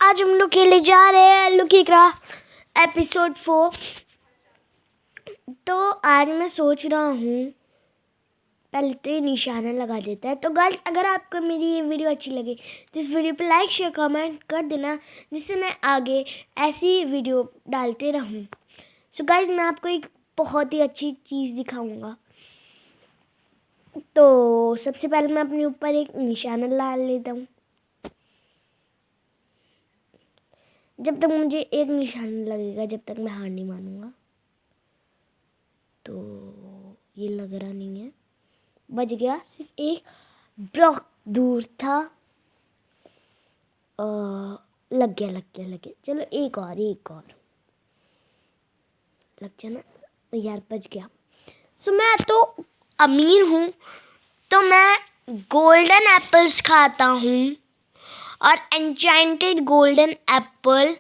आज हम लोग खेलने जा रहे हैं लुकी क्राफ्ट एपिसोड 4। तो आज मैं सोच रहा हूँ पहले तो ये निशाना लगा देता है। तो गाइस, अगर आपको मेरी ये वीडियो अच्छी लगे तो इस वीडियो पे लाइक शेयर कमेंट कर देना, जिससे मैं आगे ऐसी वीडियो डालते रहूँ। सो गाइस, मैं आपको एक बहुत ही अच्छी चीज़ दिखाऊंगा। तो सबसे पहले मैं अपने ऊपर एक निशाना ला लेता हूँ। जब तक मुझे एक निशान लगेगा, जब तक मैं हार नहीं मानूंगा। तो ये लग रहा नहीं है, बच गया। सिर्फ एक ब्लॉक दूर था। लग गया। चलो एक और लग जाना यार, बच गया। सो मैं तो अमीर हूँ, तो मैं गोल्डन एप्पल्स खाता हूँ और एन्चेंटेड गोल्डन एप्पल।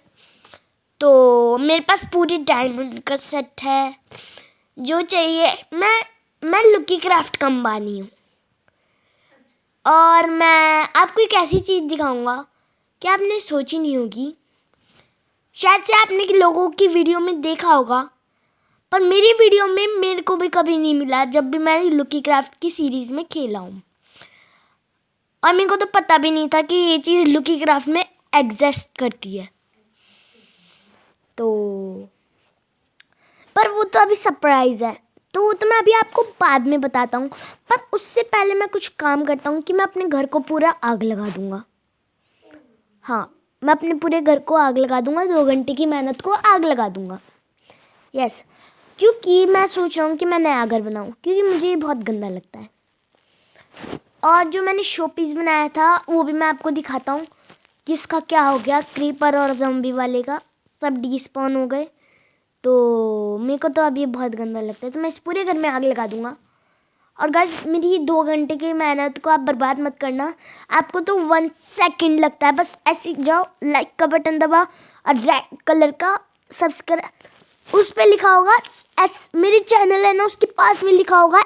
तो मेरे पास पूरी डायमंड का सेट है, जो चाहिए। मैं लुकी क्राफ्ट का अंबानी हूँ। और मैं आपको एक ऐसी चीज़ दिखाऊंगा कि आपने सोची नहीं होगी। शायद से आपने लोगों की वीडियो में देखा होगा, पर मेरी वीडियो में मेरे को भी कभी नहीं मिला, जब भी मैं लुकी क्राफ्ट की सीरीज़ में खेला हूँ। और मेरे को तो पता भी नहीं था कि ये चीज़ लुकी क्राफ्ट में एग्जिस्ट करती है। तो पर वो तो अभी सरप्राइज़ है, तो वो तो मैं अभी आपको बाद में बताता हूँ। पर उससे पहले मैं कुछ काम करता हूँ कि मैं अपने घर को पूरा आग लगा दूँगा। हाँ, मैं अपने पूरे घर को आग लगा दूँगा। 2 घंटे की मेहनत को आग लगा दूँगा। यस, क्योंकि मैं सोच रहा हूँ कि मैं नया घर बनाऊँ, क्योंकि मुझे ये बहुत गंदा लगता है। और जो मैंने शो पीस बनाया था वो भी मैं आपको दिखाता हूँ कि उसका क्या हो गया। क्रीपर और ज़ॉम्बी वाले का सब डिस्पॉन हो गए। तो मेरे को तो अब ये बहुत गंदा लगता है, तो मैं इस पूरे घर में आग लगा दूँगा। और गाइस, मेरी 2 घंटे की मेहनत को आप बर्बाद मत करना। आपको तो 1 सेकंड लगता है, बस ऐसे जाओ, लाइक का बटन दबा और रेड कलर का सब्सक्राइब, उस पर लिखा होगा एस, मेरे चैनल है ना उसके पास में लिखा होगा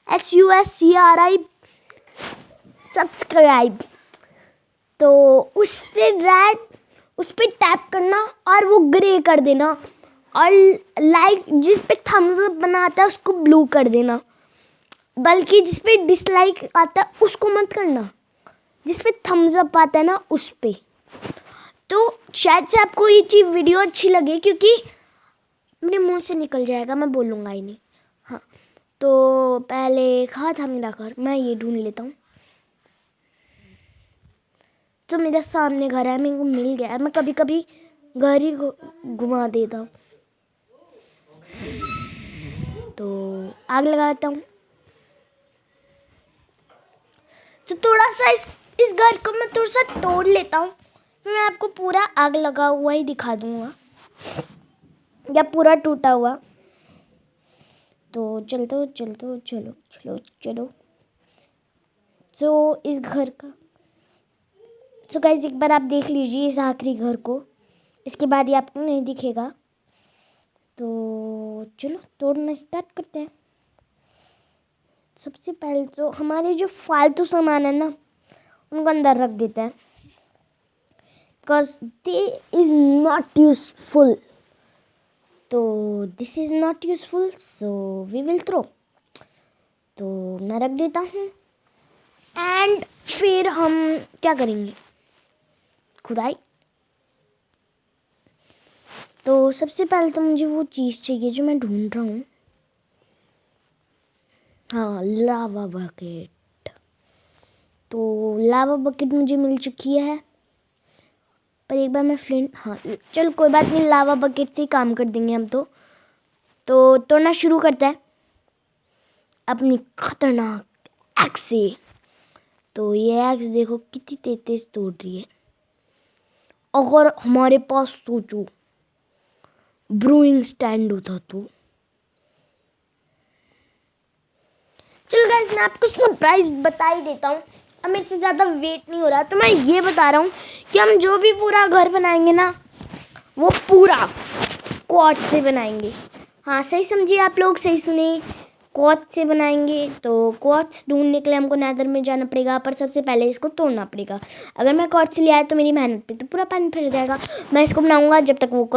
SUSCRI सब्सक्राइब। तो उस पर टैप करना और वो ग्रे कर देना। और लाइक जिस पे थम्स अप बनाता है उसको ब्लू कर देना, बल्कि जिस पे डिसलाइक आता है उसको मत करना, जिस पे थम्स अप आता है ना उस पे। तो शायद से आपको ये चीज़ वीडियो अच्छी लगे, क्योंकि मेरे मुंह से निकल जाएगा, मैं बोलूँगा ही नहीं। हाँ, तो पहले कहाँ था मेरा घर, मैं ये ढूंढ लेता हूँ। तो मेरा सामने घर है, मेरे को मिल गया है। मैं कभी कभी घर ही घुमा देता हूँ। तो आग लगाता हूँ। तो थोड़ा सा इस घर को मैं थोड़ा सा तोड़ लेता हूँ। मैं आपको पूरा आग लगा हुआ ही दिखा दूँगा, या पूरा टूटा हुआ। तो चलो। तो इस घर का, तो गाइस एक बार आप देख लीजिए इस आखिरी घर को, इसके बाद ये आपको नहीं दिखेगा। तो चलो तोड़ना स्टार्ट करते हैं। सबसे पहले तो हमारे जो फालतू सामान है ना उनको अंदर रख देते हैं, because they is not useful. तो this is not useful, so we will throw. तो मैं रख देता हूँ। एंड फिर हम क्या करेंगे, खुदाई। तो सबसे पहले तो मुझे वो चीज़ चाहिए जो मैं ढूंढ रहा हूँ। हाँ, लावा बकेट। तो लावा बकेट मुझे मिल चुकी है, पर एक बार मैं फ्लिंट, हाँ चल कोई बात नहीं, लावा बकेट से ही काम कर देंगे हम। तो तोड़ना शुरू करते हैं अपनी खतरनाक एक्स से। तो ये एक्स देखो कितनी तेज तोड़ रही है। अगर हमारे पास सोचो ब्रूइंग स्टैंड होता तो। चलो गाइस, मैं आपको सरप्राइज बता ही देता हूँ। अब मेरे से ज़्यादा वेट नहीं हो रहा, तो मैं ये बता रहा हूँ कि हम जो भी पूरा घर बनाएंगे ना, वो पूरा क्वार्ट्ज से बनाएंगे। हाँ, सही समझिए आप लोग, सही सुने। क्वार्ट्ज से बनाएंगे, तो क्वार्ट्ज ढूंढने के लिए हमको नेदर में जाना पड़ेगा, पर सबसे पहले इसको तोड़ना पड़ेगा। अगर मैं क्वार्ट्ज ले आया तो मेरी मेहनत पे तो पूरा पानी फिर जाएगा। मैं इसको बनाऊंगा जब तक वो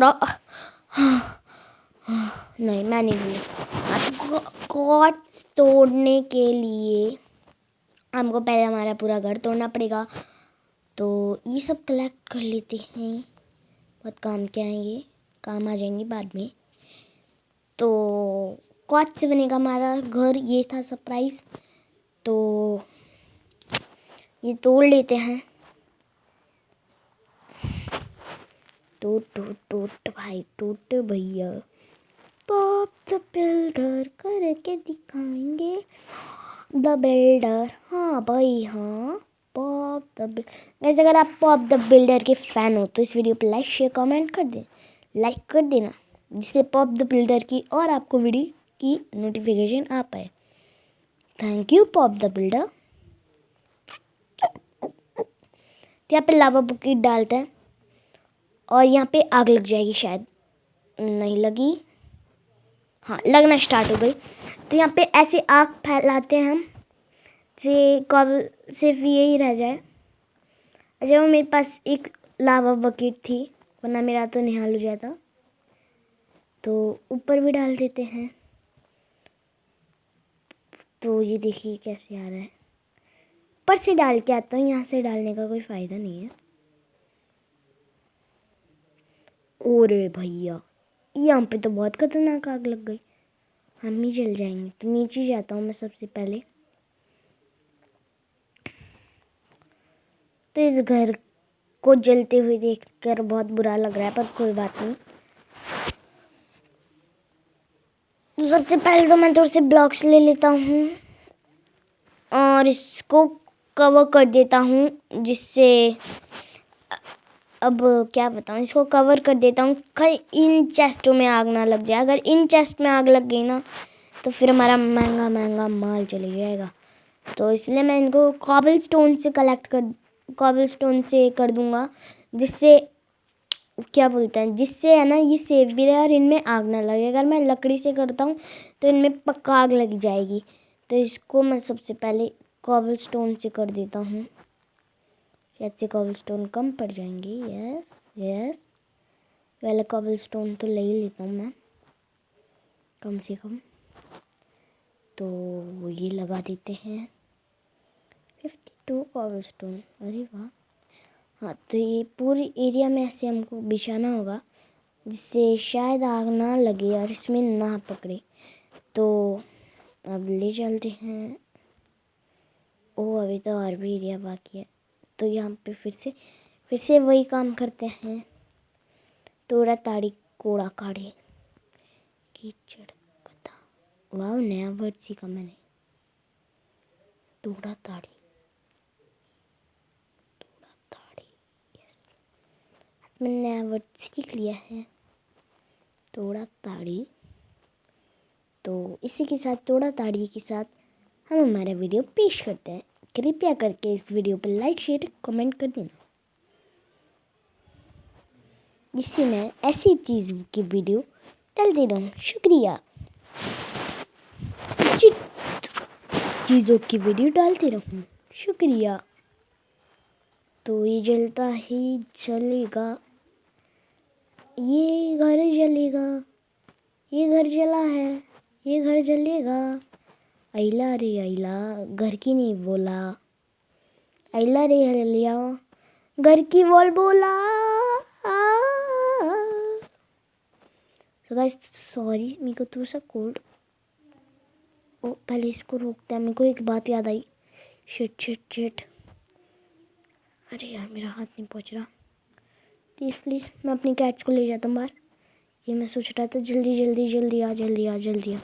नहीं, मैं नहीं भूली। क्वार्ट्ज तोड़ने के लिए हमको पहले हमारा पूरा घर तोड़ना पड़ेगा। तो ये सब कलेक्ट कर लेते हैं, बहुत काम के आएंगे, काम आ जाएंगे बाद में। तो क्वार्ट्ज से बनेगा हमारा घर, ये था सरप्राइज। तो ये तोड़ लेते हैं। टूट टूट टूट भाई टूट भैया, पॉप द बिल्डर करके दिखाएंगे, द बिल्डर। हाँ भाई हाँ, पॉप द बिल्डर। वैसे अगर आप पॉप द बिल्डर के फ़ैन हो तो इस वीडियो पर लाइक शेयर कमेंट कर दें, लाइक कर देना, जिससे पॉप द बिल्डर की और आपको वीडियो की नोटिफिकेशन आ पाए। Thank you pop the builder. तो यहाँ पे लावा बुकेट डालते हैं और यहाँ पे आग लग जाएगी, शायद नहीं लगी, हाँ लगना स्टार्ट हो गई। तो यहाँ पे ऐसे आग फैलाते हैं हम, से कब सिर्फ यही रह जाए। अच्छा, वो मेरे पास एक लावा बकेट थी, वरना मेरा तो निहाल हो जाता। तो ऊपर भी डाल देते हैं। तो ये देखिए कैसे आ रहा है, ऊपर से डाल के आता हूँ, यहाँ से डालने का कोई फ़ायदा नहीं है। ओरे भैया, यहाँ पे तो बहुत खतरनाक आग लग गई, हम ही जल जाएंगे। तो नीचे जाता हूँ मैं सबसे पहले। तो इस घर को जलते हुए देखकर बहुत बुरा लग रहा है, पर कोई बात नहीं। तो सबसे पहले तो मैं थोड़े से ब्लॉक्स ले लेता हूँ और इसको कवर कर देता हूँ, जिससे अब क्या बताऊँ, इसको कवर कर देता हूँ कहीं इन चेस्टों में आग ना लग जाए। अगर इन चेस्ट में आग लग गई ना तो फिर हमारा महंगा महंगा माल चले जाएगा। तो इसलिए मैं इनको कॉबल स्टोन से कर दूँगा, जिससे क्या बोलते हैं, जिससे है ना ये सेफ भी रहे और इनमें आग ना लगे। अगर मैं लकड़ी से करता हूँ तो इनमें पक्का आग लग जाएगी। तो इसको मैं सबसे पहले कॉबल स्टोन से कर देता हूँ, शायद से कॉबल स्टोन कम पड़ जाएंगे। यस यस, पहले कॉबल स्टोन तो ले ही लेता हूँ मैं कम से कम। तो ये लगा देते हैं 52 कॉबल स्टोन। अरे वाह, हाँ तो ये पूरी एरिया में ऐसे हमको बिछाना होगा, जिससे शायद आग ना लगे और इसमें ना पकड़े। तो अब ले चलते हैं। ओह, अभी तो और भी एरिया बाकी है। तो यहाँ पे फिर से वही काम करते हैं, तोड़ा ताड़ी कोड़ा काढ़े कीचड़ कथा। वाह, नया वर्ड सीखा मैंने, तोड़ा ताड़ी यस, मैंने नया वर्ड सीख लिया है, तोड़ा ताड़ी। तो इसी के साथ, तोड़ा ताड़ी के साथ हम हमारा वीडियो पेश करते हैं। कृपया करके इस वीडियो पर लाइक शेयर कमेंट कर देना, जिससे मैं ऐसी चीज़ की वीडियो डालती रहूँ। शुक्रिया, उचित चीज़ों की वीडियो डालती रहूँ। शुक्रिया। तो ये जलता ही जलेगा, ये घर जलेगा, ये घर जला है, ये घर जलेगा। अइला रे अइला, घर की नहीं बोला, अइला रे हलिया, घर की बोल बोला। तो गाइस सॉरी, मेरे को थोड़ा सा कोल्ड। ओ पहले इसको रोकते हैं, मेरे को एक बात याद आई। शिट शिट शिट, अरे यार मेरा हाथ नहीं पहुंच रहा। प्लीज़ प्लीज़, मैं अपनी कैट्स को ले जाता हूँ बाहर। ये मैं सोच रहा था जल्दी जल्दी जल्दी आ जल्दी आ जल्दी आ,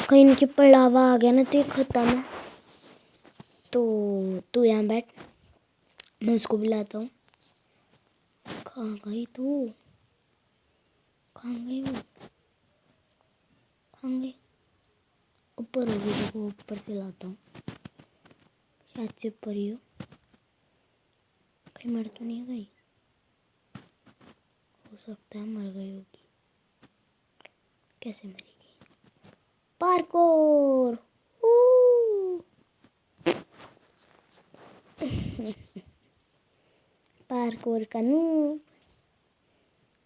कहीं इनके ऊपर लावा आ गया ना तो ये खत्म है। तो यहाँ बैठ, मैं उसको बुलाता हूँ। कहाँ गई तू, कहाँ गई वो, कहाँ गई? ऊपर होगी, देखो ऊपर से लाता हूँ, शायद से ऊपर ही हो। कहीं मर तो नहीं गई? हो सकता है मर गई होगी। कैसे मरेगी? पार्कोर। पार्कोर का noob.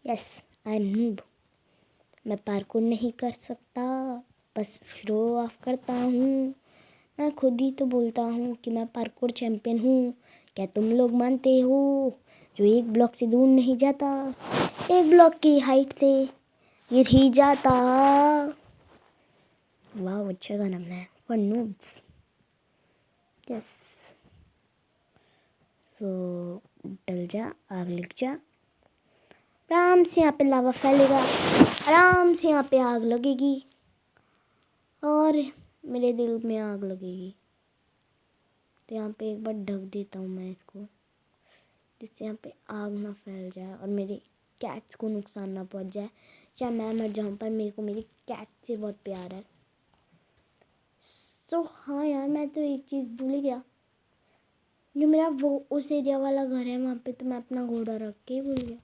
Yes, I am noob. मैं पार्कोर नहीं कर सकता, बस शो ऑफ करता हूँ। मैं खुद ही तो बोलता हूँ कि मैं पार्कोर चैंपियन हूँ। क्या तुम लोग मानते हो? जो एक ब्लॉक से दूर नहीं जाता, एक ब्लॉक की हाइट से गिर ही जाता। वाह, अच्छा गाना बनाया फॉर नूब्स। यस। सो डल जा, आग लग जा। आराम से यहाँ पे लावा फैलेगा, आराम से यहाँ पे आग लगेगी और मेरे दिल में आग लगेगी। तो यहाँ पे एक बार ढक देता हूँ मैं इसको, जिससे यहाँ पे आग ना फैल जाए और मेरे कैट्स को नुकसान ना पहुँच जाए। चाहे मैं मर जाऊँ, पर मेरे को मेरी कैट से बहुत प्यार है। सो हाँ यार, मैं तो एक चीज़ भूल ही गया। जो मेरा वो उस एरिया वाला घर है, वहाँ पे तो मैं अपना घोड़ा रख के ही भूल गया।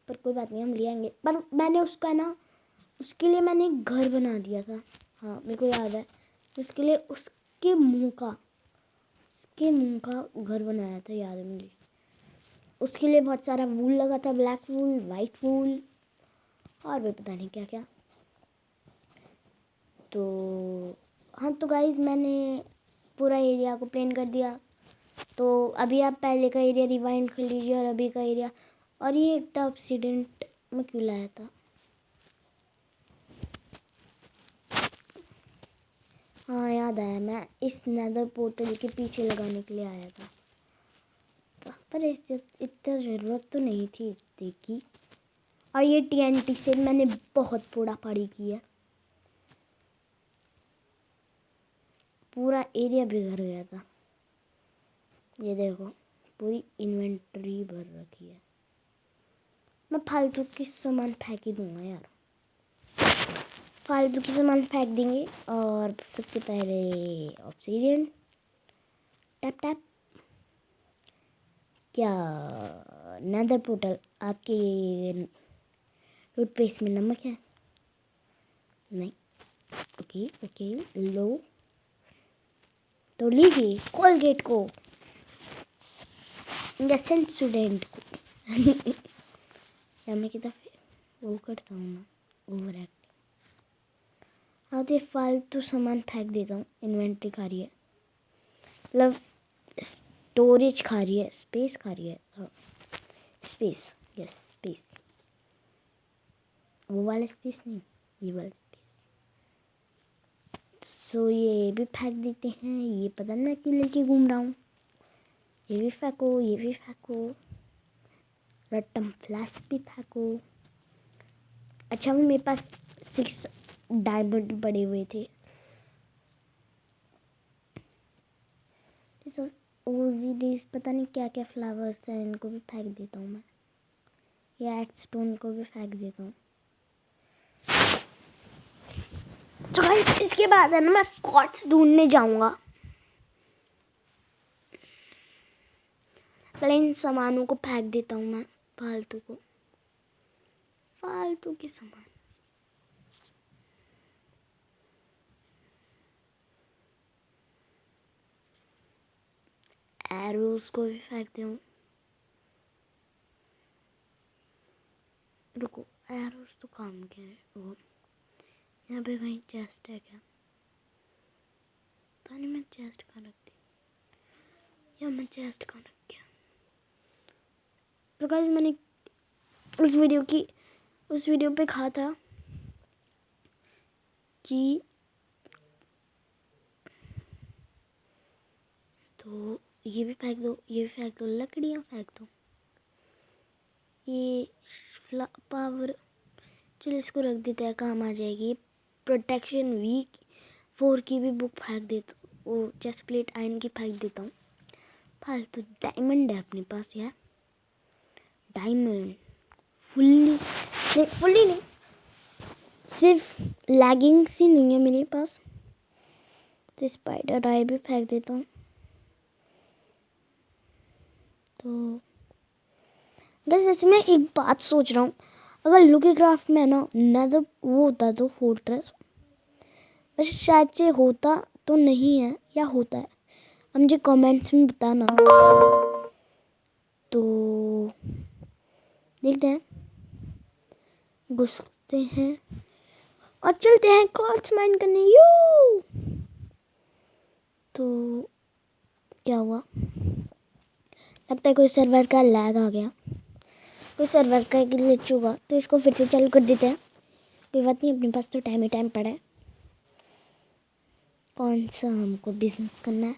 पर कोई बात नहीं, हम ले आएंगे। पर मैंने उसका ना, उसके लिए मैंने एक घर बना दिया था। हाँ, मेरे को याद है। उसके लिए उसके मुंह का घर बनाया था, याद है मुझे। उसके लिए बहुत सारा वूल लगा था, ब्लैक वूल, वाइट वूल और भी पता नहीं क्या क्या। तो हाँ, तो गाइज मैंने पूरा एरिया को प्लेन कर दिया। तो अभी आप पहले का एरिया रिवाइंड कर लीजिए और अभी का एरिया। और ये इतना एक्सीडेंट में क्यों लाया था? हाँ, याद आया, मैं इस नेदर पोर्टल के पीछे लगाने के लिए आया था। पर इससे इतना ज़रूरत तो नहीं थी इतने की। और ये TNT से मैंने बहुत पोड़ा पाड़ी की है। पूरा एरिया बिगड़ गया था। ये देखो, पूरी इन्वेंटरी भर रखी है। मैं फालतू की सामान फेंक ही दूंगा यार। फालतू की सामान फेंक देंगे। और सबसे पहले ऑब्सीडियन, टैप टैप। क्या नेदर पोर्टल आपके टूथपेस्ट में नमक है? नहीं। ओके ओके, लो तो लीजिए कोलगेट को या स्टूडेंट को। या मैं कितना वो करता हूँ ना, ओवर एक्टिंग। हाँ, तो ये फालतू सामान फेंक देता हूँ। इन्वेंट्री खा रही है, मतलब स्टोरेज खा रही है, स्पेस खा रही है। हाँ, स्पेस, यस स्पेस। वो वाला स्पेस नहीं, ये वाला स्पेस। सो ये भी फेंक देते हैं। ये पता नहीं क्यों लेके घूम रहा हूँ। ये भी फेंको, ये भी फेंको, रट्टम फ्लैश भी फेंको। अच्छा, वो मेरे पास 6 डायमंड पड़े हुए थे। ओजीडीज पता नहीं क्या क्या फ्लावर्स हैं, इनको भी फेंक देता हूँ मैं। या एडस्टोन को भी फेंक देता हूँ। तो गाइस, इसके बाद है ना, मैं कॉर्ड्स ढूंढने जाऊंगा। पहले इन सामानों को फेंक देता हूँ मैं, फालतू के सामान। एरोस को भी फेंकते हूँ। रुको, एरोस तो काम के है। वो यहाँ पे कहीं चेस्ट है क्या? पता नहीं, मैं चेस्ट कहाँ रख दी, या मैं चेस्ट कहाँ रख गया। तो गाइस, मैंने उस वीडियो पे कहा था कि तो ये भी फेंक दो, ये भी फेंक दो, लकड़ियाँ फेंक दो। ये पावर, चलो इसको रख देते हैं, काम आ जाएगी। प्रोटेक्शन वीक 4 की भी बुक फेंक देता हूँ। वो चेस्ट प्लेट आयरन की फेंक देता हूँ। फालतू डायमंड है अपने पास यार। डायमंड फुल्ली नहीं, सिर्फ लैगिंग्स ही नहीं है मेरे पास। तो स्पाइडर आई भी फेंक देता हूँ। तो बस ऐसे मैं एक बात सोच रहा हूँ, अगर लुकी क्राफ्ट में ना नेदर वो होता तो फोर्ट्रेस, वैसे शायद से होता तो नहीं है या होता है, अब मुझे कमेंट्स में बताना। तो देखते हैं, घुसते हैं और चलते हैं कॉर्ड्स माइन करने। यू तो क्या हुआ, लगता है कोई सर्वर का लैग आ गया, कोई सर्वर का ग्लिच होगा, तो इसको फिर से चालू कर देते हैं। कोई बात नहीं, अपने पास तो टाइम ही टाइम पड़ा है। कौन सा हमको बिजनेस करना है,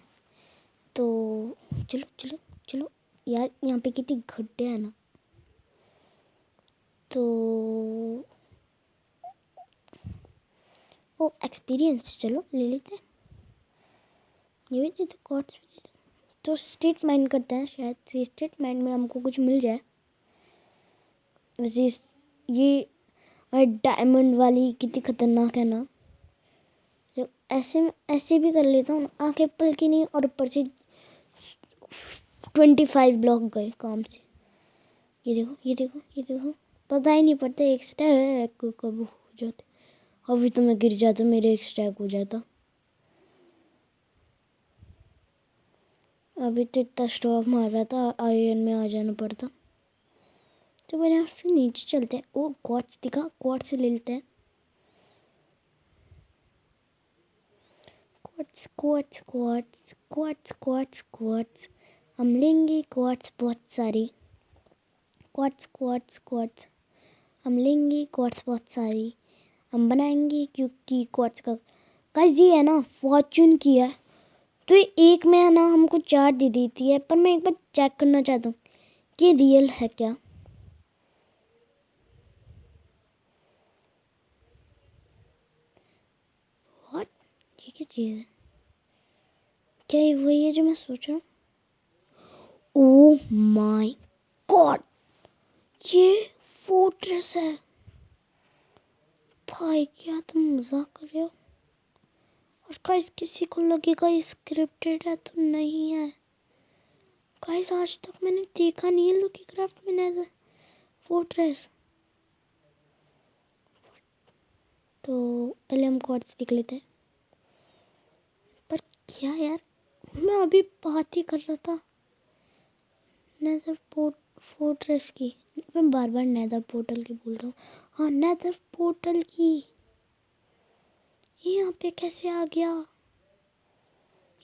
तो चलो चलो चलो यार, यहाँ पे कितनी गड्ढे हैं ना। तो वो एक्सपीरियंस चलो ले लेते हैं, ये भी दे दो, कॉर्ड्स भी दे दो। तो स्ट्रीट माइन करते हैं, शायद से स्ट्रीट माइन में हमको कुछ मिल जाए। वैसे ये डायमंड वाली कितनी खतरनाक है ना। तो ऐसे भी कर लेता हूँ, आंखें पल की नहीं, और ऊपर से 25 ब्लॉक गए काम से। ये देखो ये देखो ये देखो, पता ही नहीं पड़ता एक स्टैक कब हो जाते। अभी तो मैं गिर जाता, मेरे एक स्टैक हो जाता। अभी तो इतना स्टॉप मार रहा था, आयरन में आ जाना पड़ता। तो मैंने उससे नीचे चलते हैं। वो क्वार्ट्स दिखा, क्वार्ट्स से ले लेते हैं। Quartz quartz quartz quartz quartz quartz, हम लेंगे क्वार्ट्स बहुत सारी। क्वार्ट्स क्वार्ट्स क्वार्ट्स, हम लेंगे क्वार्ट्स बहुत सारी, हम बनाएंगे, क्योंकि क्वार्ट्स का गाइस ये है ना फॉर्चून की है, तो ये एक में है ना हमको 4 दे देती है। पर मैं एक बार चेक करना चाहता हूँ कि रियल है क्या। व्हाट, ये क्या चीज़ है? क्या ये वही है जो मैं सोच रहा हूँ? ओह माय गॉड, ये फोर्ट्रेस है भाई, क्या तुम मजाक कर रहे हो? और गाइस किसी को लगेगा ये स्क्रिप्टेड है, तो नहीं है गाइस। आज तक मैंने देखा नहीं है लुकी क्राफ्ट में नेदर फोर्ट्रेस। तो पहले हम कॉर्ड्स देख लेते हैं। पर क्या यार, मैं अभी बात ही कर रहा था नेदर फोर्ट्रेस की, मैं बार बार नेदर पोर्टल की बोल रहा हूँ। हाँ नेदर पोर्टल की, ये यहाँ पे कैसे आ गया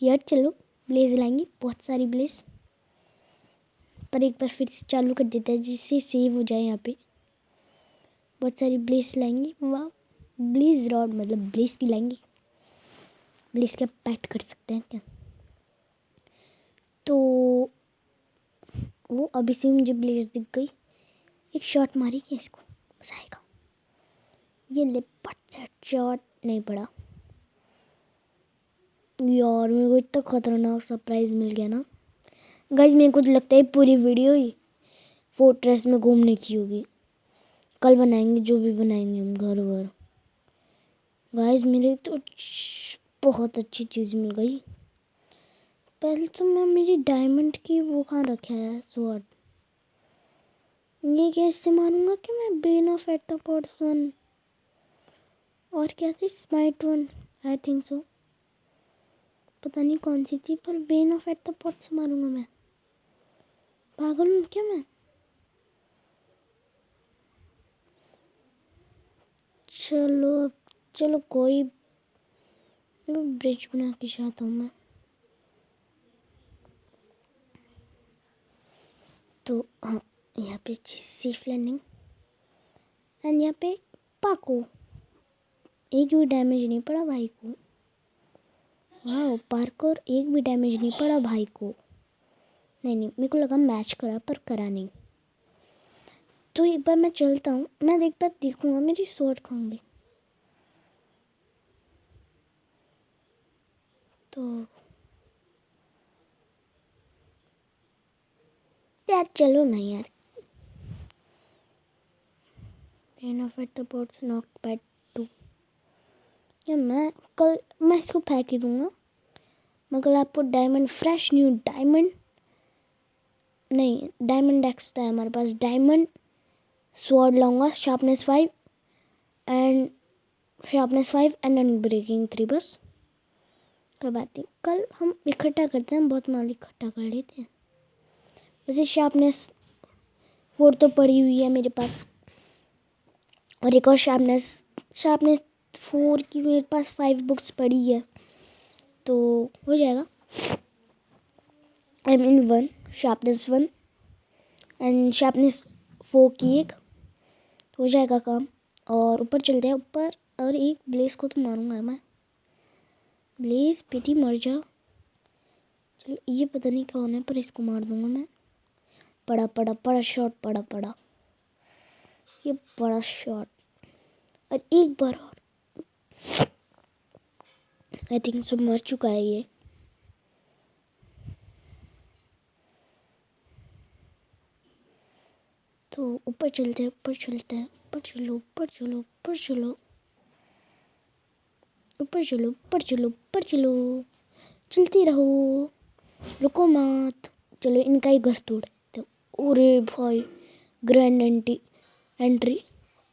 यार? चलो ब्लेज लाएंगे, बहुत सारी ब्लेज, पर एक बार फिर से चालू कर देते हैं जिससे सेव हो जाए। यहाँ पे बहुत सारी ब्लेज लाएंगे। वाह, ब्लेज रॉड मतलब ब्लेज भी लाएंगे, ब्लेज का पैट कर सकते हैं क्या? तो वो अभी से मुझे ब्लेज दिख गई, एक शॉट मारी क्या इसको, मजा आएगा। ये ले पट सेट शॉट नहीं पड़ा यार, मेरे को इतना खतरनाक सरप्राइज मिल गया ना गाइस। मेरे को तो लगता है पूरी वीडियो ही फोर्ट्रेस में घूमने की होगी। कल बनाएंगे जो भी बनाएंगे हम, घर वर। गाइस मेरे तो बहुत अच्छी चीज़ मिल गई। पहले तो मैं मेरी डायमंड की वो कहाँ रखा है स्वॉर्ड, ये कैसे मारूंगा कि मैं Ben of at the pots one, और क्या थी smite one, I think so, पता नहीं कौन सी थी, पर Ben of at the pots मारूंगा मैं? पागल हूँ क्या मैं? चलो अब, चलो कोई ब्रिज बना के चाहता हूँ मैं। तो हाँ, यहाँ पे सेफ लैंडिंग, एंड यहाँ पे पाको, एक भी डैमेज नहीं पड़ा भाई को। वाह पार्कोर, एक भी डैमेज नहीं पड़ा भाई को। नहीं नहीं, मेरे को लगा मैच करा, पर करा नहीं। तो एक बार मैं चलता हूँ, मैं एक बार देखूंगा मेरी स्वॉर्ड खाऊंगी। तो यार चलो नहीं यार, pain of at the ports knock pad 2, या मैं इसको फेंक ही दूंगा। मैं कल आपको डायमंड, फ्रेश न्यू डायमंड, नहीं डायमंड एक्स तो है हमारे पास, डायमंड स्वॉर्ड लाऊंगा, sharpness 5 and sharpness 5 and unbreaking 3 बस। कोई बात नहीं, कल हम इकट्ठा करते हैं, बहुत माल इकट्ठा कर लेते हैं। वैसे शार्पनेस 4 तो पड़ी हुई है मेरे पास, और एक और शार्पनेस 4 की मेरे पास 5 बुक्स पड़ी है, तो हो जाएगा। I mean 1 sharpness 1 and sharpness 4 की एक, हो जाएगा काम। और ऊपर चलते हैं ऊपर, और एक ब्लेज को तो मारूंगा मैं। ब्लेज बेटी मर जा। चलो ये पता नहीं कौन है, पर इसको मार दूंगा मैं। पड़ा शॉट पड़ा, ये बड़ा शॉट, और एक बार और। आई थिंक सब मर चुका है ये। तो ऊपर चलते हैं, ऊपर चलो, चलती रहो, रुको मत। चलो इनका ही घर तोड़ते। अरे भाई, ग्रैंड एंट्री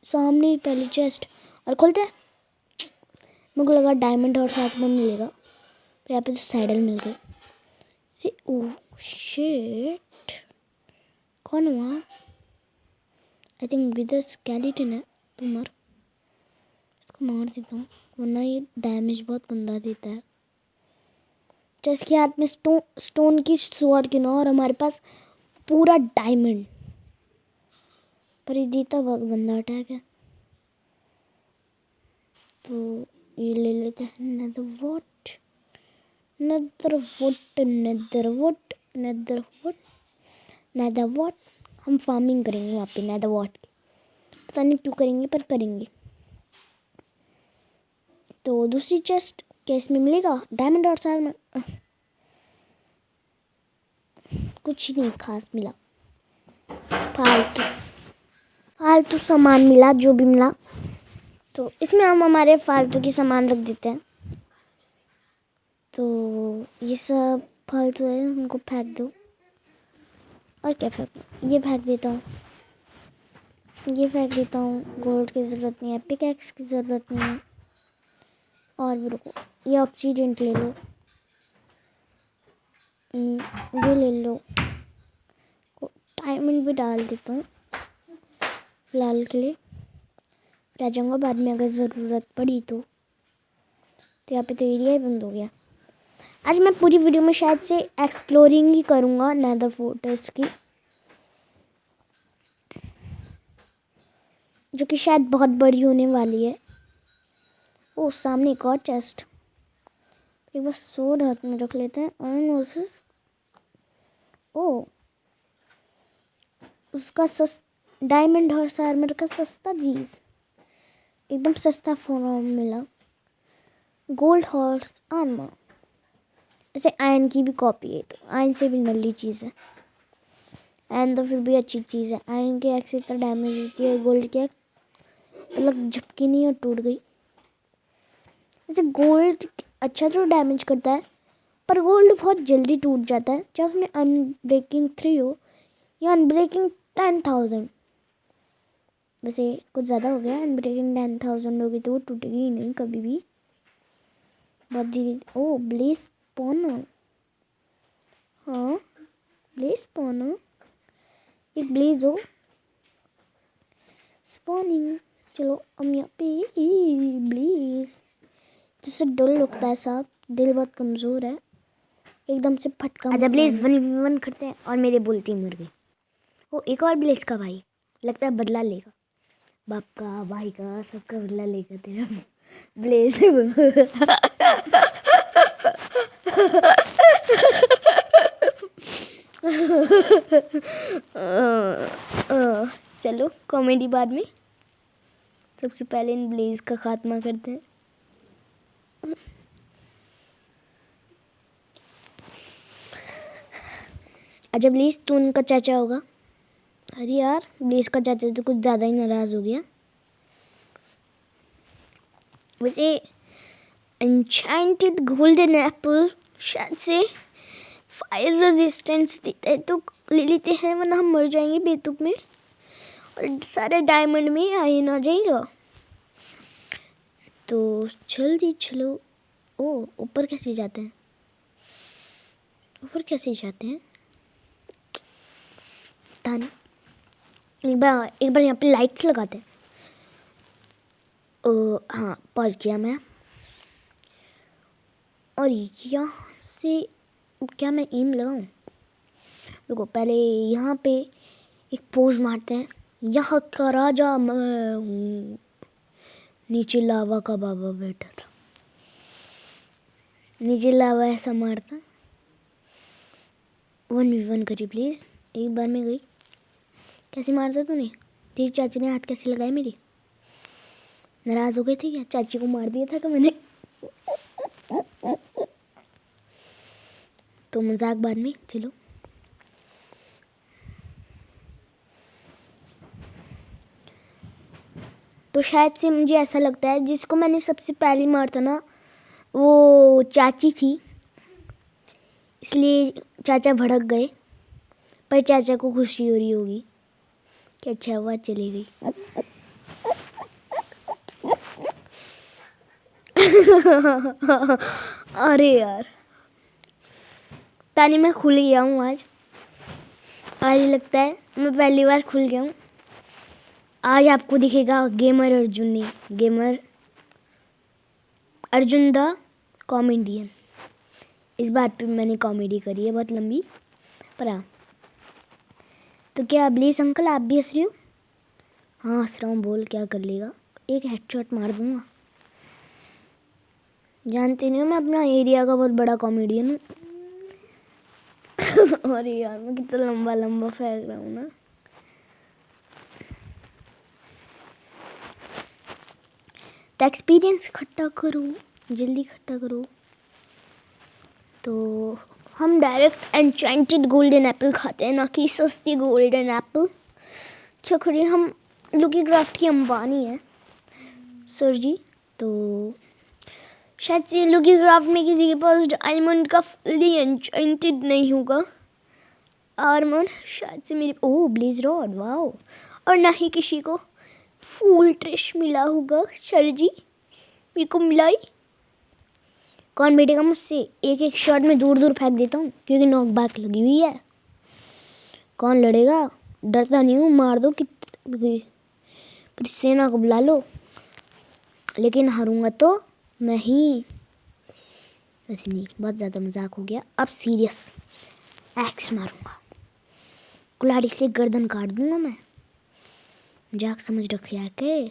सामने ही पहली चेस्ट, और खोलते हैं। मेरे को लगा डायमंड और साथ में मिलेगा, पर यहाँ पे तो सैडल मिल गए। ओह शिट, कौन हुआ? आई थिंक विदर स्केलेटन है। तुम मर, इसको मार देता हूँ, वरना ये डैमेज बहुत गंदा देता है। चेस्ट के हाथ में स्टोन की स्वॉर्ड क्यों ना, और हमारे पास पूरा डायमंड, पर ये देता बहुत गंदा अटैक है। तो ये ले लेते हैं नेदर वुड। हम फार्मिंग करेंगे वहाँ पे नेदर वुड की, पता नहीं क्यों करेंगे, पर करेंगे। तो दूसरी चेस्ट केस में मिलेगा डायमंड और सार में कुछ नहीं खास मिला, फालतू सामान मिला, जो भी मिला। तो इसमें हम हमारे फालतू की सामान रख देते हैं। तो ये सब फालतू है, उनको फेंक दो। और क्या फेंक, ये फेंक देता हूँ, गोल्ड की ज़रूरत नहीं है, पिकैक्स की ज़रूरत नहीं है। और भी रुको, ये ऑब्सीडियन ले लो, ये ले लो, डायमंड भी डाल देता हूँ फिलहाल के लिए, रह जाऊँगा बाद में अगर ज़रूरत पड़ी तो। यहाँ पे तो एरिया ही बंद हो गया। आज मैं पूरी वीडियो में शायद से एक्सप्लोरिंग ही करूँगा नेदर फोर्ट्रेस की, जो कि शायद बहुत बड़ी होने वाली है। ओ सामने एक और चेस्ट, एक बार सोड हाथ में रख लेते हैं। आयरन वर्सेस, ओ उसका डायमंड हॉर्स आर्मर का सस्ता चीज़, एकदम सस्ता फॉर्म मिला। गोल्ड हॉर्स आर्मर, ऐसे आयरन की भी कॉपी है, तो आयरन से भी नल्ली चीज़ है। आयरन तो फिर भी अच्छी चीज़ है, आयरन की एक्स इतना डैमेज देती है, गोल्ड की एक्स अलग झपकी नहीं और टूट गई। ऐसे गोल्ड अच्छा जो डैमेज करता है, पर गोल्ड बहुत जल्दी टूट जाता है, चाहे उसमें अनब्रेकिंग 3 हो या अनब्रेकिंग 10,000। वैसे कुछ ज़्यादा हो गया, अनब्रेकिंग 10,000 होगी तो वो टूटेगी ही नहीं कभी भी, बहुत धीरे। ओ ब्लेज स्पॉनर, हाँ ब्लेज स्पॉनर, एक ब्लेज हो स्पॉनिंग। चलो हम यहाँ पे ब्लेज, जिससे डर लगता है साहब, दिल बहुत कमज़ोर है, एकदम से फटका। अच्छा ब्लेज 1v1 करते हैं, और मेरे बोलती मर गई। वो एक और ब्लेज का भाई, लगता है बदला लेगा, बाप का भाई का सबका बदला लेगा तेरा ब्लेज। चलो कॉमेडी बाद में, सबसे पहले इन ब्लेज का खात्मा करते हैं। अच्छा ब्लेज तू उनका चाचा होगा। अरे यार ब्लेज का चाचा तो कुछ ज़्यादा ही नाराज़ हो गया। वैसे एन्चेंटेड गोल्डन एप्पल शायद से फायर रेजिस्टेंस देता है, तो ले लेते हैं, वरना हम मर जाएंगे बेतुक में, और सारे डायमंड में आयरन आ जाएगा। तो जल्दी चलो। ओ, ऊपर कैसे जाते हैं? ऊपर कैसे जाते हैं? पता नहीं। एक बार यहाँ पे लाइट्स लगाते हैं। हाँ, पहुँच गया मैं। और यहाँ से क्या मैं एम लगाऊं? रुको, पहले यहाँ पे एक पोज मारते हैं। यहाँ का राजा मैं हूँ, नीचे लावा का बाबा बैठा था। नीचे लावा ऐसा मारता। 1v1 करिए प्लीज़। एक बार में गई। कैसे मारता तूने? तेरी चाची ने हाथ कैसे लगाए मेरी? नाराज़ हो गई थी क्या? चाची को मार दिया था क्या मैंने? तो मजाक बाद में, चलो। तो शायद से मुझे ऐसा लगता है जिसको मैंने सबसे पहले मारा था ना, वो चाची थी, इसलिए चाचा भड़क गए। पर चाचा को खुशी हो रही होगी कि अच्छा हुआ चली गई। अरे यार, तानी मैं खुल गया हूँ आज लगता है मैं पहली बार खुल गया हूँ। आज आपको दिखेगा गेमर अर्जुन नहीं, गेमर अर्जुन द कॉमेडियन। इस बात पे मैंने कॉमेडी करी है बहुत लंबी। पर हाँ, तो क्या ब्लेस अंकल आप भी हंस रही हो? हाँ हंस रहा हूँ, बोल क्या कर लेगा? एक हेडशॉट मार दूंगा। जानते नहीं हो मैं अपना एरिया का बहुत बड़ा कॉमेडियन हूँ। अरे यार, मैं कितना लंबा लंबा फेंक रहा हूँ ना। तो एक्सपीरियंस इकट्ठा करो, जल्दी इकट्ठा करो। तो हम डायरेक्ट एन्चेंटेड गोल्डन एप्पल खाते हैं, ना कि सस्ती गोल्डन एप्पल। चखड़े हम लुकी क्राफ्ट की अंबानी है सर जी। तो शायद से लुकी क्राफ्ट में किसी के पास डायमंड का फुल्ली एन्चेंटेड नहीं होगा आर्मर। शायद से मेरी ब्लेज रॉड, वाओ। और ना ही किसी को फुल ट्रेश मिला होगा। सर जी मेरे को मिलाई। कौन बैठेगा मुझसे? एक एक शॉट में दूर दूर फेंक देता हूँ क्योंकि नॉक बैक लगी हुई है। कौन लड़ेगा? डरता नहीं हूँ, मार दो पूरी सेना को बुला लो, लेकिन हारूंगा तो मैं ही। वैसे नहीं, बहुत ज़्यादा मजाक हो गया। अब सीरियस एक्स मारूंगा, कुल्हाड़ी से गर्दन काट दूंगा मैं। मजाक समझ रखे है के?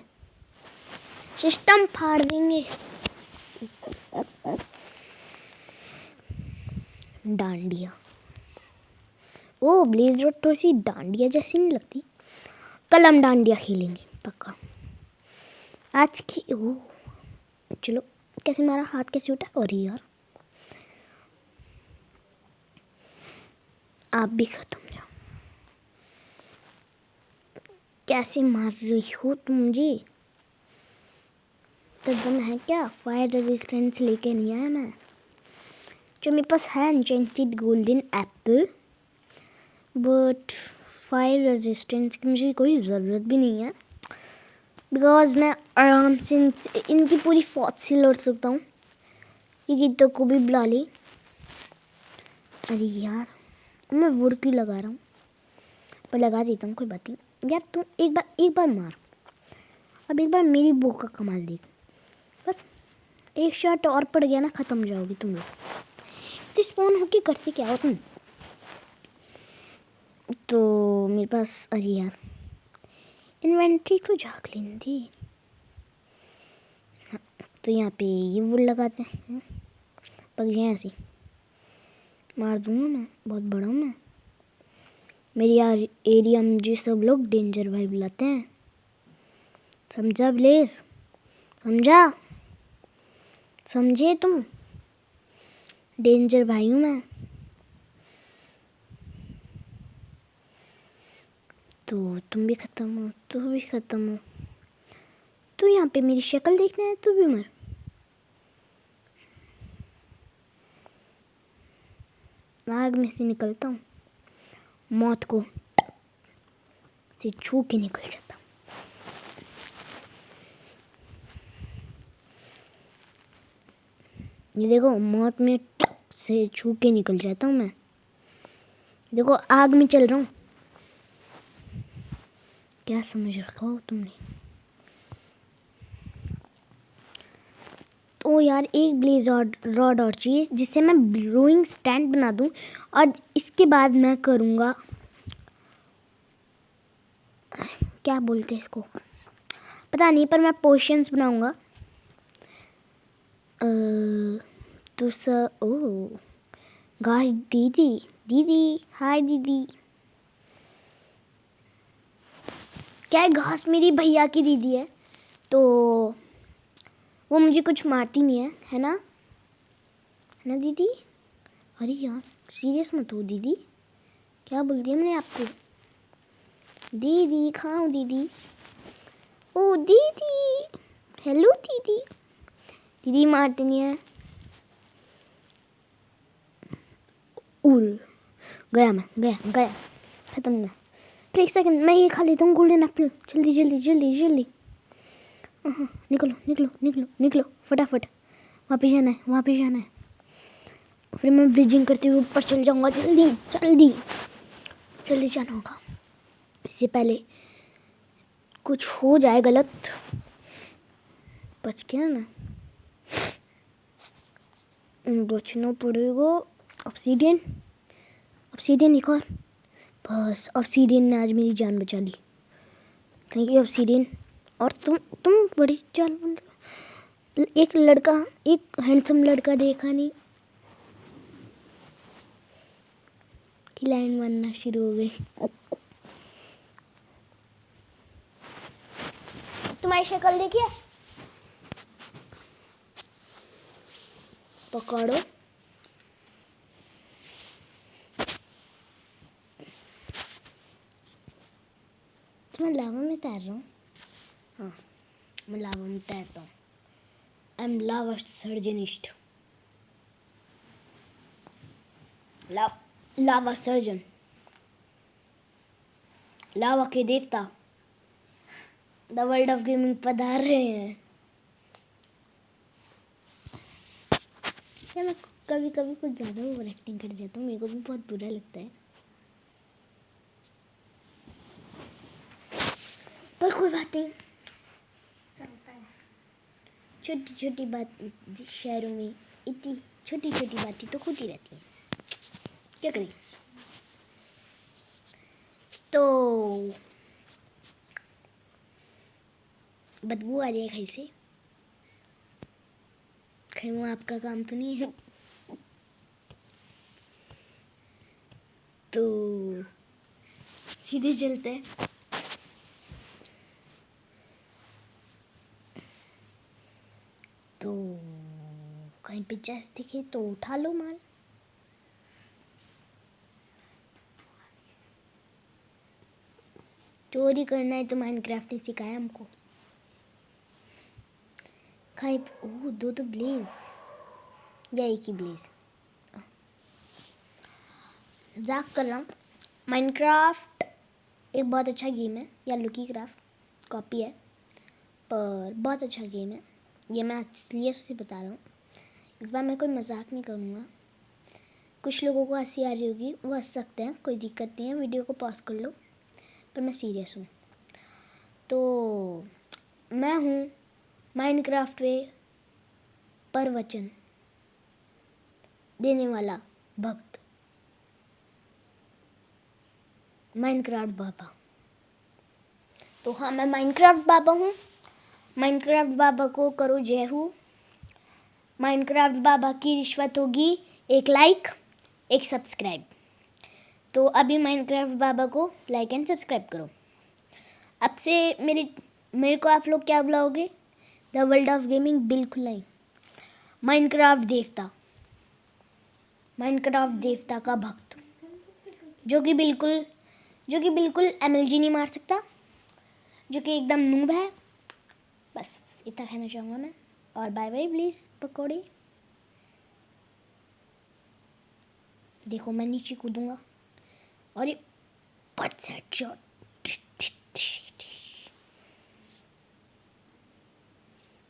सिस्टम फाड़ देंगे। डांडिया, ब्लेज रोड थोड़ी सी डांडिया जैसी नहीं लगती। कल हम डांडिया खेलेंगे पक्का। आज की चलो, कैसे मारा? हाथ कैसे उठा? और यार आप भी खत्म जाओ। कैसे मार रही हो तुम मुझे? तो दम है क्या? फायर रेजिस्टेंस लेके नहीं आया मैं। जो मेरे पास है enchanted golden Apple, but fire resistance की मुझे कोई ज़रूरत भी नहीं है, बिकॉज मैं आराम से इनकी पूरी फौज से लड़ सकता हूँ। ये गीतों को भी बुला ली। अरे यार, मैं वुड क्यों लगा रहा हूँ? पर लगा देता हूँ, कोई बात नहीं। यार तू एक बार मार। अब एक बार मेरी बो का कमाल देख। बस एक शॉट और पड़ गया ना, ख़त्म जाओगी तुम लोग। स्पॉन होके करते क्या हो तुम? तो मेरे पास, अरे यार, इन्वेंट्री तो झाँक लेनी थी। हाँ, तो यहाँ पे ये वुड लगाते हैं। पक जाए ऐसे मार दूंगा मैं, बहुत बड़ा हूँ मैं। मेरी यार एरिया में जो सब लोग डेंजर भाई बुलाते हैं, समझा ब्लेज? समझा? समझे तुम? डेंजर भाई हूँ मैं। तो तुम भी ख़त्म हो, तू भी ख़त्म हो। तू यहाँ पे मेरी शक्ल देखना है, तू भी मर। आग में से निकलता हूँ, मौत को से छू के निकल जाता हूँ। ये देखो मौत में से छू के निकल जाता हूँ मैं। देखो आग में चल रहा हूँ। क्या समझ रखा हो तुमने? तो यार एक ब्लेज रॉड और चाहिए जिससे मैं ब्रूइंग स्टैंड बना दूँ, और इसके बाद मैं करूँगा, क्या बोलते हैं इसको, पता नहीं, पर मैं पोशंस बनाऊँगा। तो ओह गाइस, दीदी हाय दीदी। क्या है, घास मेरी भैया की दीदी है, तो वो मुझे कुछ मारती नहीं है ना? है ना दीदी? अरे यार सीरियस मत हो दीदी, क्या बोल दिया मैंने आपको? दीदी खाओ दीदी। ओ दीदी, हेलो दीदी। दीदी मारती नहीं है। उल गया, मैं गया खत्म ना। फिर एक सेकंड मैं ये खा लेता हूँ गोल्डन एप्पल। जल्दी जल्दी जल्दी जल्दी। निकलो फटाफट। वहाँ पे जाना है। फिर मैं ब्रिजिंग करते हुए ऊपर चल जाऊँगा। जल्दी जल्दी जल्दी जाना होगा, इससे पहले कुछ हो जाए गलत। बच गया ना, बचना पड़ेगा। ऑब्सीडियन एक और, बस ऑब्सीडियन ने आज मेरी जान बचा ली। Thank you obsidian. और तुम बड़ी चाल, एक लड़का, एक हैंडसम लड़का देखा नहीं कि लाइन मारना शुरू हो गई। तुम्हारी शक्ल देखिए, पकड़ो। मैं लावा में तैर रहा हूँ। हाँ मैं लावा में तैरता हूँ। I am lava सर्जनिस्ट। Lava surgeon, लावा के देवता द वर्ल्ड ऑफ गेमिंग पधार रहे हैं। मैं कभी कभी कुछ ज़्यादा ओवर एक्टिंग कर जाता हूँ, मेरे को भी बहुत बुरा लगता है, पर कोई बात नहीं, छोटी छोटी बात शहरों में इतनी छोटी छोटी बातें तो होती रहती हैं, क्या करें। तो बदबू आ रही है कहीं से, कहीं वो आपका काम तो नहीं है? तो सीधे चलते हैं। तो कहीं पे चेस्ट दिखे तो उठा लो माल। चोरी करना है तो माइनक्राफ्ट ने सिखाया हमको। कहीं ओह दो ब्लेज या एक ही ब्लेज, मजाक कर रहा हूँ। माइनक्राफ्ट एक बहुत अच्छा गेम है, या लुकी क्राफ्ट कॉपी है, पर बहुत अच्छा गेम है। ये मैं इसलिए उससे बता रहा हूँ, इस बार मैं कोई मजाक नहीं करूँगा। कुछ लोगों को हंसी आ रही होगी, वो हंस सकते हैं, कोई दिक्कत नहीं है, वीडियो को पॉज कर लो, पर मैं सीरियस हूँ। तो मैं हूँ माइनक्राफ्ट में प्रवचन देने वाला भक्त, माइनक्राफ्ट बाबा। तो हाँ मैं माइनक्राफ्ट बाबा हूँ। माइनक्राफ्ट बाबा को करो जय हो। माइनक्राफ्ट बाबा की रिश्वत होगी एक लाइक एक सब्सक्राइब। तो अभी माइनक्राफ्ट बाबा को लाइक एंड सब्सक्राइब करो। अब से मेरे को आप लोग क्या बुलाओगे? द वर्ल्ड ऑफ गेमिंग बिल्कुल नहीं, माइनक्राफ्ट देवता का भक्त, जो कि बिल्कुल एमएलजी नहीं मार सकता, जो कि एकदम नूब है। बस इतना कहना चाहूँगा मैं, और बाय बाय प्लीज़ पकौड़े। देखो मैं नीचे कूदूँगा और ये पट सेट शॉट।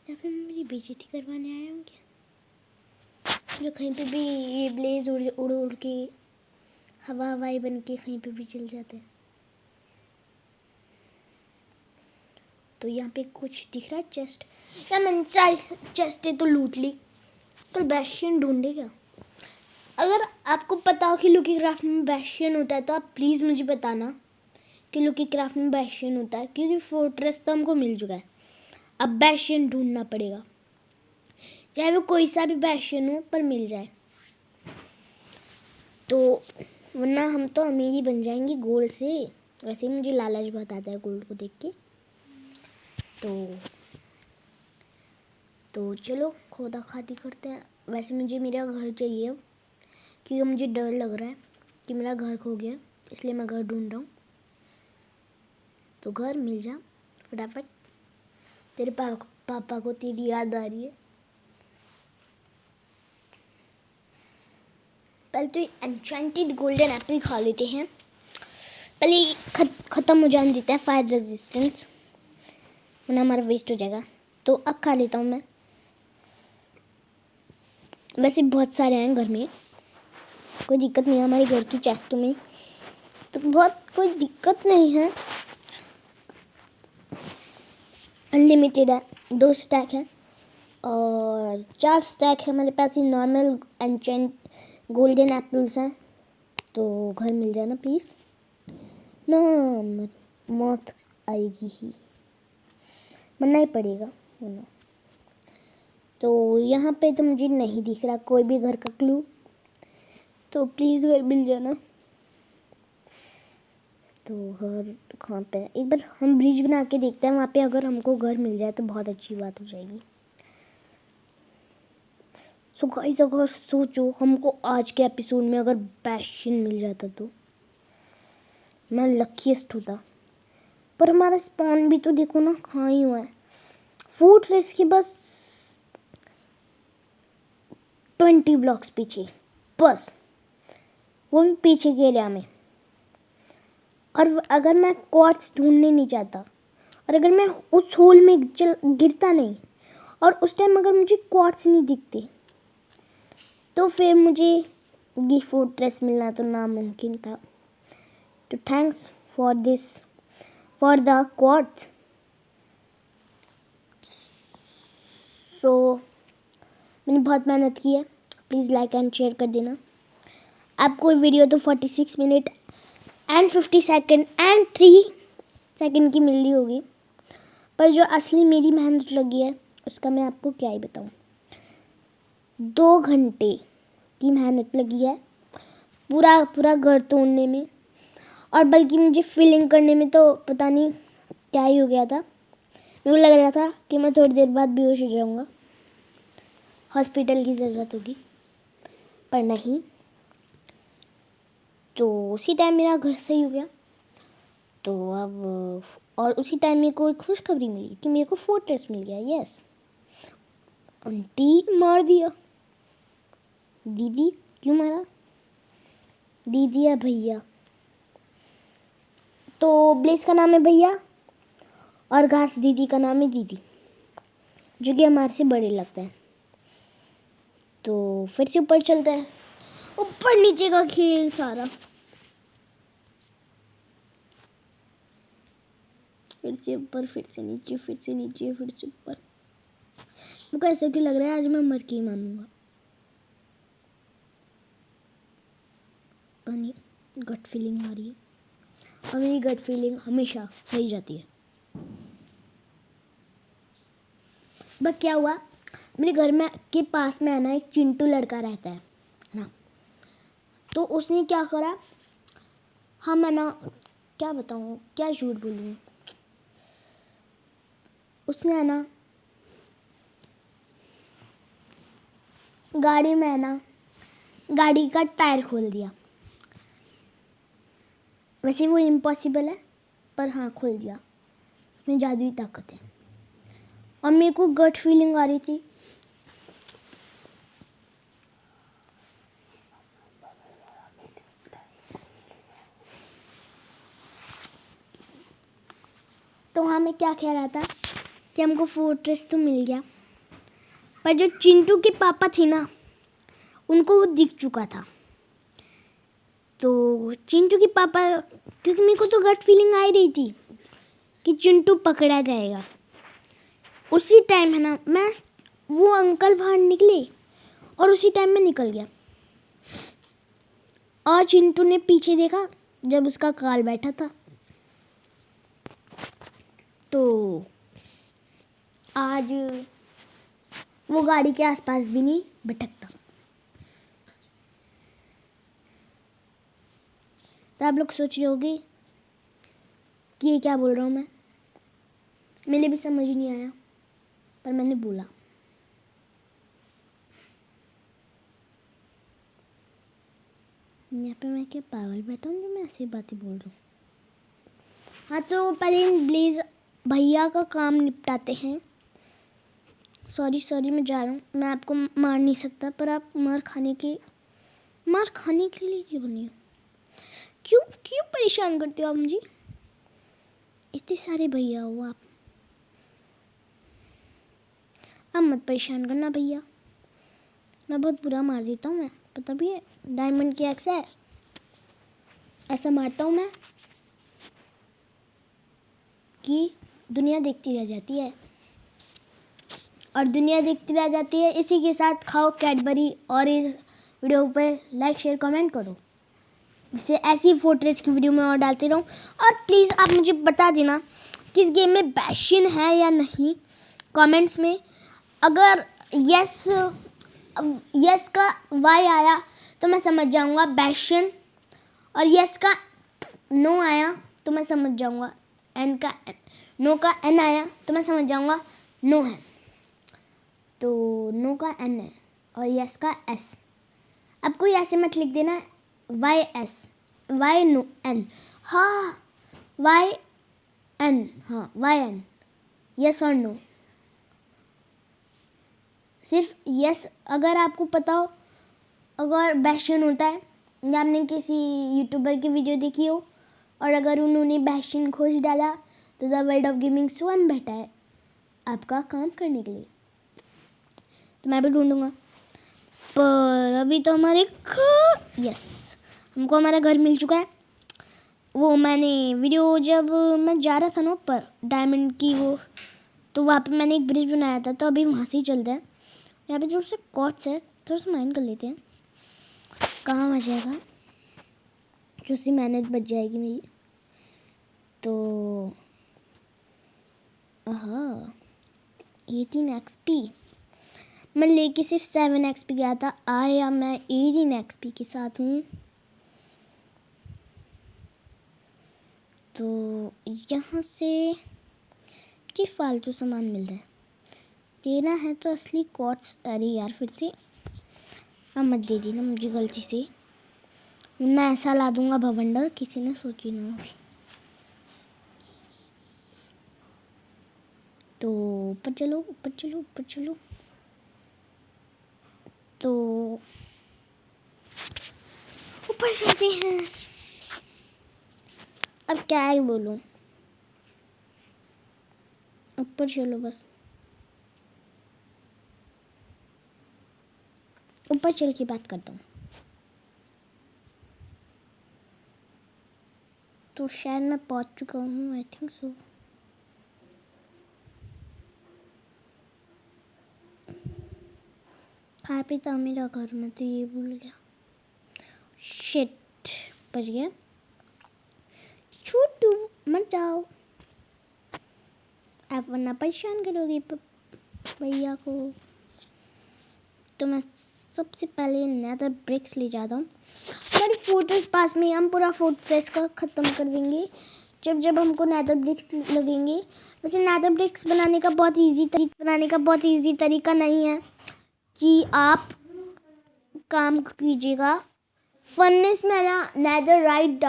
या फिर मेरी बेइज्जती करवाने आया हूँ क्या? जो कहीं पे भी ये ब्लेज उड़ उड़ उड़ के हवाई बन के कहीं पे भी चल जाते हैं। तो यहाँ पे कुछ दिख रहा है चेस्ट, या मैंने सारी चेस्ट तो लूट ली। कल बेस्टियन ढूंढे क्या? अगर आपको पता हो कि लुकी क्राफ्ट में बेस्टियन होता है तो आप प्लीज़ मुझे बताना कि लुकी क्राफ्ट में बेस्टियन होता है, क्योंकि फोर्ट्रेस तो हमको मिल चुका है, अब बेस्टियन ढूंढना पड़ेगा, चाहे वो कोई सा भी बेस्टियन हो पर मिल जाए तो, वरना हम तो अमीर ही बन जाएंगे गोल्ड से। वैसे ही मुझे लालच बहुत आता है गोल्ड को देख के। तो चलो खोदा खाती करते हैं। वैसे मुझे मेरा घर चाहिए अब, क्योंकि मुझे डर लग रहा है कि मेरा घर खो गया, इसलिए मैं घर ढूंढ रहा हूँ। तो घर मिल जा फटाफट, तेरे पापा को तेरी याद आ रही है। पहले तो एन्चेंटेड गोल्डन एप्पल खा लेते हैं, पहले ख़त्म हो जाने देते हैं फायर रेजिस्टेंस, वरना हमारा वेस्ट हो जाएगा। तो अब खा लेता हूँ मैं। वैसे बहुत सारे हैं घर में, कोई दिक्कत नहीं है हमारे घर की चेस्ट में, तो बहुत कोई दिक्कत नहीं है, अनलिमिटेड है। 2 स्टैक है और 4 स्टैक है हमारे पास, ही नॉर्मल एन्चेंट गोल्डन एप्पल्स हैं। तो घर मिल जाना प्लीज़ ना, मौत आएगी ही, मरना ही पड़ेगा वरना। तो यहाँ पे तो मुझे नहीं दिख रहा कोई भी घर का क्लू, तो प्लीज़ घर मिल जाना। तो घर कहाँ पे है? एक बार हम ब्रिज बना के देखते हैं, वहाँ पे अगर हमको घर मिल जाए तो बहुत अच्छी बात हो जाएगी। सो गाइस, अगर सोचो हमको आज के एपिसोड में अगर बेस्टियन मिल जाता तो मैं लकीएस्ट होता, पर हमारा स्पॉन भी तो देखो ना कहाँ ही हुआ है। फोर्ट्रेस के बस 20 ब्लॉक्स पीछे, बस वो भी पीछे के एरिया में। और अगर मैं क्वार्ट्स ढूंढने नहीं चाहता, और अगर मैं उस होल में गिरता नहीं, और उस टाइम अगर मुझे क्वार्ट्स नहीं दिखते, तो फिर मुझे ये फोर्ट्रेस मिलना तो नामुमकिन था। तो thanks for this, for the quartz. So मैंने बहुत मेहनत की है, प्लीज़ लाइक एंड शेयर कर देना। आपको वीडियो तो 46 minute and 50 second and 3 second की मिल रही होगी, पर जो असली मेरी मेहनत लगी है उसका मैं आपको क्या ही बताऊँ। 2 घंटे की मेहनत लगी है पूरा घर तोड़ने में, और बल्कि मुझे फीलिंग करने में तो पता नहीं क्या ही हो गया था। मेरे को लग रहा था कि मैं थोड़ी देर बाद बेहोश हो जाऊँगा, हॉस्पिटल की ज़रूरत होगी, पर नहीं। तो उसी टाइम मेरा घर सही हो गया। तो अब और उसी टाइम मेरे को एक खुशखबरी मिली कि मेरे को फोर्ट्रेस मिल गया। यस, आंटी मार दिया। दीदी क्यों मारा? दीदी या भैया? तो ब्लेस का नाम है भैया और घास दीदी का नाम है दीदी, जो कि हमारे से बड़े लगते हैं। तो फिर से ऊपर चलते हैं, ऊपर नीचे का खेल सारा। फिर से ऊपर, फिर से नीचे, फिर से नीचे, फिर से ऊपर। मुझको ऐसा क्यों लग रहा है आज मैं मर के ही मानूंगा। पानी गट फीलिंग आ रही है, और मेरी गट फीलिंग हमेशा सही जाती है। बस क्या हुआ, मेरे घर में के पास में है ना एक चिंटू लड़का रहता है ना, तो उसने क्या करा, हम है ना, क्या बताऊँ, क्या झूठ बोलूँ, उसने है ना गाड़ी में है ना गाड़ी का टायर खोल दिया। वैसे वो इम्पॉसिबल है, पर हाँ खोल दिया, उसमें जादुई ताकत है। और मेरे को गट फीलिंग आ रही थी तो हाँ, मैं क्या कह रहा था कि हमको फोर्ट्रेस तो मिल गया, पर जो चिंटू के पापा थी ना, उनको वो दिख चुका था। तो चिंटू के पापा, क्योंकि मेरे को तो गट फीलिंग आ ही रही थी कि चिंटू पकड़ा जाएगा, उसी टाइम है ना वो अंकल बाहर निकले और उसी टाइम में निकल गया। और चिंटू ने पीछे देखा जब उसका काल बैठा था। तो आज वो गाड़ी के आसपास भी नहीं भटकता। तो आप लोग सोच रहे होंगे कि ये क्या बोल रहा हूँ मैं, मेरे भी समझ नहीं आया, पर मैंने बोला। यहाँ पे मैं क्या पागल बैठा हूँ जो मैं ऐसी बातें बोल रहा हूँ। हाँ, तो पहले प्लीज़ भैया का काम निपटाते हैं। सॉरी मैं जा रहा हूँ। मैं आपको मार नहीं सकता, पर आप मार खाने के लिए क्यों बनी हो? क्यों परेशान करते हो आप मुझे? इतने सारे भैया हो आप। अब मत परेशान करना भैया, मैं बहुत बुरा मार देता हूँ। मैं पता भी है, डायमंड की एक्स है, ऐसा मारता हूँ मैं कि दुनिया देखती रह जाती है। और दुनिया देखती रह जाती है। इसी के साथ खाओ कैडबरी और इस वीडियो पे लाइक शेयर कमेंट करो, जिससे ऐसी फोर्ट्रेस की वीडियो मैं और डालती रहूँ। और प्लीज़ आप मुझे बता देना किस गेम में बैशन है या नहीं कमेंट्स में। अगर यस का वाई आया तो मैं समझ जाऊँगा बैशन, और यस का नो आया तो मैं समझ जाऊँगा नो का एन आया तो मैं समझ जाऊँगा नो है। तो नो का एन है और यस का एस। अब कोई ऐसे मत लिख देना Y S, Y no N, हाँ वाई एन, हाँ वाई एन, यस और नो। सिर्फ यस अगर आपको पता हो, अगर बैशन होता है या आपने किसी यूट्यूबर की वीडियो देखी हो और अगर उन्होंने बैशन खोज डाला तो द वर्ल्ड ऑफ गेमिंग स्वयं बैठा है आपका काम करने के लिए। तो मैं भी ढूंढूंगा, पर अभी तो हमको हमारा घर मिल चुका है। वो मैंने वीडियो जब मैं जा रहा था ना ऊपर डायमंड की वो, तो वहाँ पे मैंने एक ब्रिज बनाया था, तो अभी वहाँ से ही चलते हैं। यहाँ पे थोड़ा सा कॉट्स है, थोड़ा सा माइंड कर लेते हैं। कहाँ बच जाएगा, जो सी मेहनत बच जाएगी मेरी। तो 18 XP मैं लेके सिर्फ 7 XP गया था। आया मैं 18 XP के साथ हूँ। तो यहाँ से कि फालतू सामान मिल रहा है, देना है तो असली कॉट्स। अरे यार फिर से अब मत दे देना मुझे गलती से, मैं ऐसा ला दूंगा भवंडर किसी ने सोची ना होगी। तो ऊपर चलो ऊपर चलो ऊपर चलो। तो ऊपर चलते हैं। अब क्या ही बोलूं, ऊपर चलो बस, ऊपर चल के बात करता हूँ। तो शायद मैं पहुंच चुका हूँ, आई थिंक सो। खा पीता मेरा घर में, तो ये भूल गया। शिट, बच गया। छोटू मत जाओ, आप वरना परेशान करोगे भैया को। तो मैं सबसे पहले नेदर ब्रिक्स ले जाता हूँ। हमारी फोर्ट्रेस पास में, हम पूरा फोर्ट्रेस का ख़त्म कर देंगे जब हमको नेदर ब्रिक्स लगेंगे। वैसे नेदर ब्रिक्स बनाने का बहुत ईजी तरीका नहीं है कि आप काम कीजिएगा। फर्नेस में ना नेदर रैक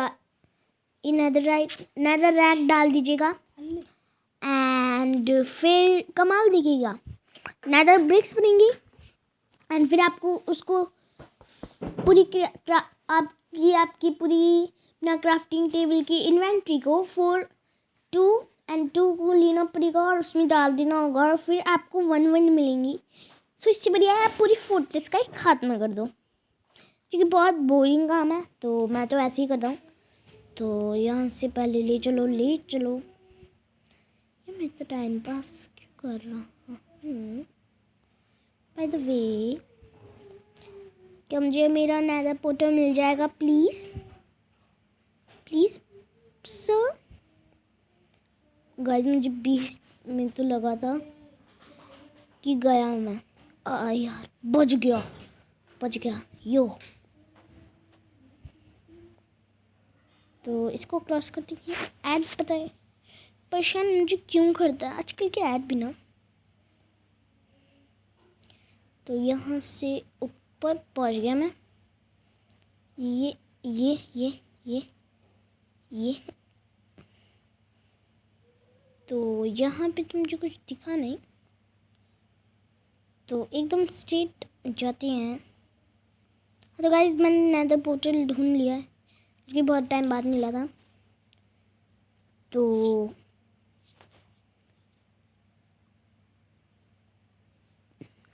डाल दीजिएगा एंड फिर कमाल दिखेगा, नेदर ब्रिक्स बनेंगी। एंड फिर आपको उसको आपकी पूरी ना क्राफ्टिंग टेबल की इन्वेंट्री को 2 को लेना पड़ेगा और उसमें डाल देना होगा और फिर आपको 1 मिलेंगी। सो इससे बढ़िया है आप पूरी फोर्ट्रेस का ही खात्मा कर दो। क्योंकि बहुत बोरिंग काम है तो मैं तो ऐसे ही करता हूँ। तो यहाँ से पहले ले चलो। ये मैं तो टाइम पास क्यों कर रहा हूँ? बाय द वे, क्या मुझे मेरा नेदर पोर्टल मिल जाएगा प्लीज़ सर? गाइस मुझे 20 मिनट तो लगा था कि गया मैं। यार बच गया यो। तो इसको क्रॉस करती हूँ। ऐड पता है परेशान मुझे क्यों करता है आजकल के ऐड भी ना। तो यहाँ से ऊपर पहुँच गया मैं। ये तो यहाँ पे तो मुझे कुछ दिखा नहीं, तो एकदम स्ट्रेट जाते हैं। तो गाइस मैंने नेदर पोर्टल ढूंढ लिया है, क्योंकि बहुत टाइम बाद मिला था। तो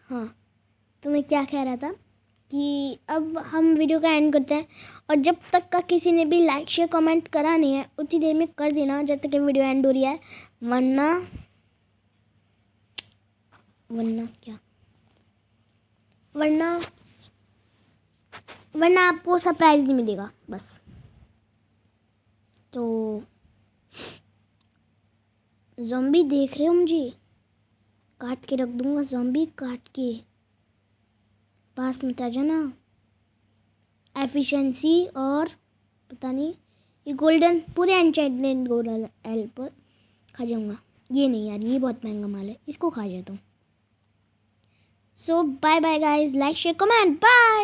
हाँ, तो मैं क्या कह रहा था कि अब हम वीडियो का एंड करते हैं। और जब तक का किसी ने भी लाइक शेयर कमेंट करा नहीं है उतनी देर में कर देना जब तक ये वीडियो एंड हो रही है, वरना आपको सरप्राइज नहीं मिलेगा बस। तो ज़ॉम्बी देख रहे हो मुझे? काट के रख दूंगा ज़ॉम्बी, काट के पास में आ जाना। एफिशिएंसी और पता नहीं ये गोल्डन पूरे एन्चेंटेड गोल्डन एल पर खा जाऊंगा। ये नहीं यार, ये बहुत महंगा माल है, इसको खा जाता हूँ। So bye bye guys, like share comment bye.